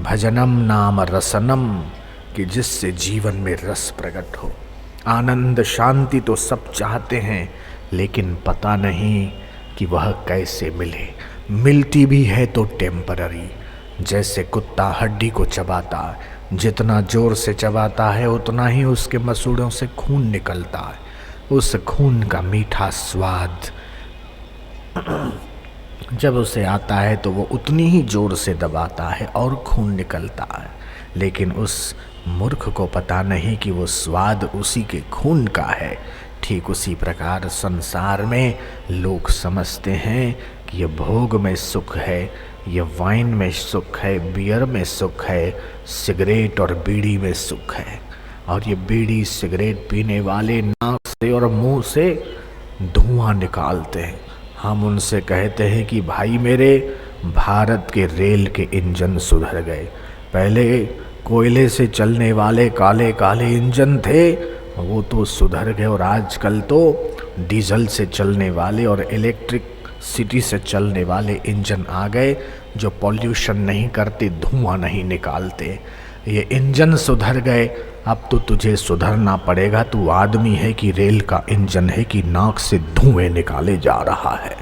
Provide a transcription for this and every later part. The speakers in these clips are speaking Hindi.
भजनम नाम रसनम, कि जिससे जीवन में रस प्रकट हो। आनंद शांति तो सब चाहते हैं, लेकिन पता नहीं कि वह कैसे मिले। मिलती भी है तो टेम्पररी। जैसे कुत्ता हड्डी को चबाता है, जितना जोर से चबाता है उतना ही उसके मसूड़ों से खून निकलता है। उस खून का मीठा स्वाद जब उसे आता है तो वो उतनी ही जोर से दबाता है और खून निकलता है। लेकिन उस मूर्ख को पता नहीं कि वो स्वाद उसी के खून का है। ठीक उसी प्रकार संसार में लोग समझते हैं कि ये भोग में सुख है, ये वाइन में सुख है, बियर में सुख है, सिगरेट और बीड़ी में सुख है। और ये बीड़ी सिगरेट पीने वाले नाक से और मुंह से धुआं निकालते हैं। हम उनसे कहते हैं कि भाई मेरे, भारत के रेल के इंजन सुधर गए। पहले कोयले से चलने वाले काले काले इंजन थे, वो तो सुधर गए, और आजकल तो डीजल से चलने वाले और इलेक्ट्रिसिटी से चलने वाले इंजन आ गए, जो पॉल्यूशन नहीं करते, धुआं नहीं निकालते। ये इंजन सुधर गए, अब तो तुझे सुधरना पड़ेगा। तू आदमी है कि रेल का इंजन है कि नाक से धुएं निकाले जा रहा है।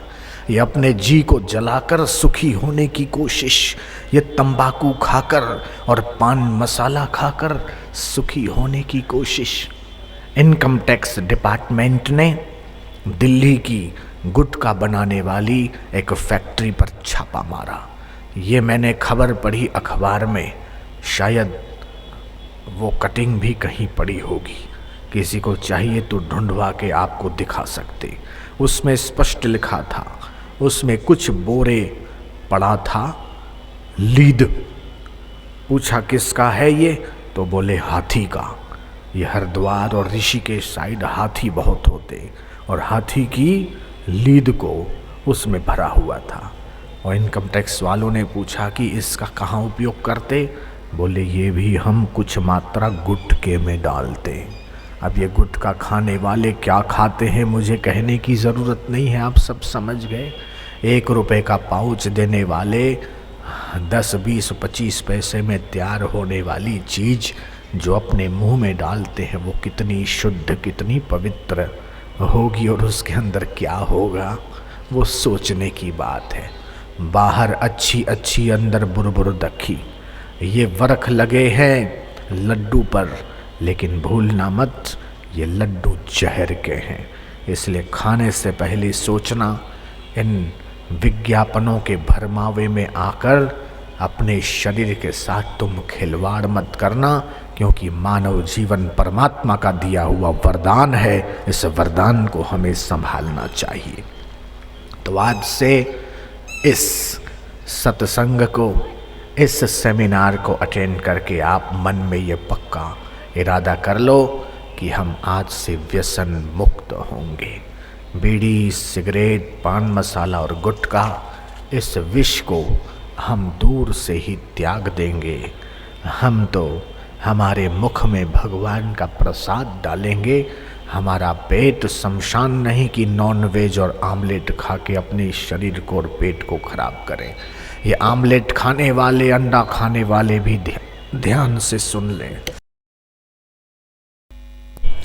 ये अपने जी को जलाकर सुखी होने की कोशिश, ये तंबाकू खाकर और पान मसाला खाकर सुखी होने की कोशिश। इनकम टैक्स डिपार्टमेंट ने दिल्ली की गुटखा बनाने वाली एक फैक्ट्री पर छापा मारा। ये मैंने खबर पढ़ी अखबार में, शायद वो कटिंग भी कहीं पड़ी होगी। किसी को चाहिए तो ढूंढवा के आपको दिखा सकते। उसमें स्पष्ट लिखा था, उसमें कुछ बोरे पड़ा था लीद। पूछा किसका है ये, तो बोले हाथी का। ये हरिद्वार और ऋषिकेश साइड हाथी बहुत होते, और हाथी की लीद को उसमें भरा हुआ था। और इनकम टैक्स वालों ने पूछा कि इसका कहाँ उपयोग करते, बोले ये भी हम कुछ मात्रा गुटखे में डालते। अब ये गुटखा खाने वाले क्या खाते हैं मुझे कहने की ज़रूरत नहीं है, आप सब समझ गए। 1 रुपए का पाउच देने वाले 10, 20, 25 पैसे में तैयार होने वाली चीज़ जो अपने मुंह में डालते हैं, वो कितनी शुद्ध, कितनी पवित्र होगी, और उसके अंदर क्या होगा, वो सोचने की बात है। बाहर अच्छी अच्छी, अंदर बुरबुर दखी। ये वरख लगे हैं लड्डू पर, लेकिन भूलना मत ये लड्डू जहर के हैं। इसलिए खाने से पहले सोचना, इन विज्ञापनों के भरमावे में आकर अपने शरीर के साथ तुम खिलवाड़ मत करना, क्योंकि मानव जीवन परमात्मा का दिया हुआ वरदान है। इस वरदान को हमें संभालना चाहिए। तो आज से इस सत्संग को, इस सेमिनार को अटेंड करके आप मन में ये पक्का इरादा कर लो कि हम आज से व्यसन मुक्त होंगे। बीड़ी, सिगरेट, पान मसाला और गुटखा, इस विष को हम दूर से ही त्याग देंगे। हम तो हमारे मुख में भगवान का प्रसाद डालेंगे। हमारा पेट शमशान नहीं कि नॉन वेज और आमलेट खा के अपने शरीर को और पेट को खराब करें। ये आमलेट खाने वाले, अंडा खाने वाले भी ध्यान से सुन लें।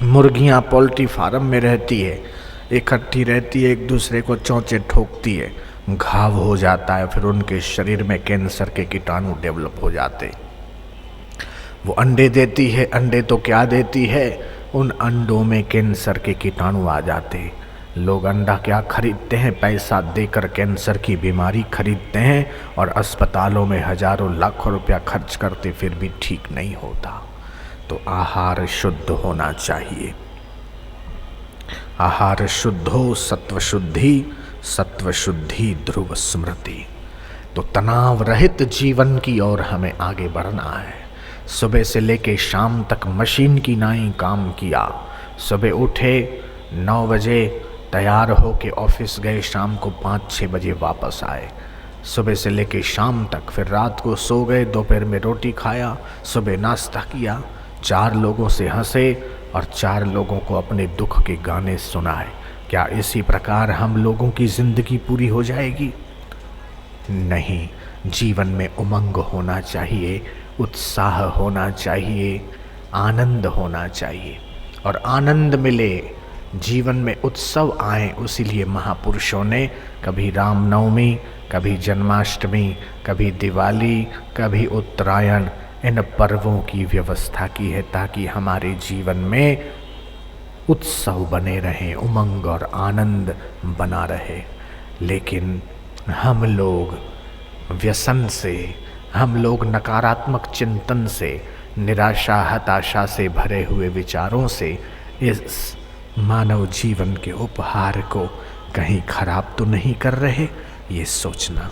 मुर्गियां पोल्ट्री फार्म में रहती है, इकट्ठी रहती है, एक दूसरे को चोंचे ठोकती है, घाव हो जाता है, फिर उनके शरीर में कैंसर के कीटाणु डेवलप हो जाते। वो अंडे देती है, अंडे तो क्या देती है, उन अंडों में कैंसर के कीटाणु आ जाते। लोग अंडा क्या खरीदते हैं, पैसा देकर कैंसर की बीमारी खरीदते हैं, और अस्पतालों में हजारों लाखों रुपया खर्च करते, फिर भी ठीक नहीं होता। तो आहार शुद्ध होना चाहिए। आहार शुद्ध हो, सत्व शुद्धि, सत्व शुद्धि ध्रुव स्मृति। तो तनाव रहित जीवन की ओर हमें आगे बढ़ना है। सुबह से लेके शाम तक मशीन की नाई काम किया। सुबह उठे 9 बजे, तैयार हो के ऑफिस गए, शाम को 5-6 बजे वापस आए। सुबह से लेके शाम तक, फिर रात को सो गए, दोपहर में रोटी खाया, सुबह नाश्ता किया, 4 लोगों से हंसे और 4 लोगों को अपने दुख के गाने सुनाए। क्या इसी प्रकार हम लोगों की जिंदगी पूरी हो जाएगी? नहीं। जीवन में उमंग होना चाहिए, उत्साह होना चाहिए, आनंद होना चाहिए। और आनंद मिले, जीवन में उत्सव आए, उसीलिए महापुरुषों ने कभी रामनवमी, कभी जन्माष्टमी, कभी दिवाली, कभी उत्तरायण, इन पर्वों की व्यवस्था की है ताकि हमारे जीवन में उत्सव बने रहें, उमंग और आनंद बना रहे। लेकिन हम लोग व्यसन से, हम लोग नकारात्मक चिंतन से, निराशा हताशा से भरे हुए विचारों से इस मानव जीवन के उपहार को कहीं खराब तो नहीं कर रहे, ये सोचना।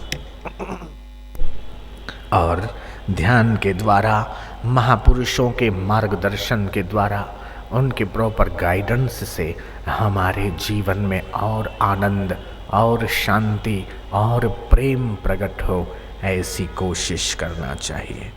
और ध्यान के द्वारा, महापुरुषों के मार्गदर्शन के द्वारा, उनके प्रॉपर गाइडेंस से हमारे जीवन में और आनंद और शांति और प्रेम प्रकट हो, ऐसी कोशिश करना चाहिए।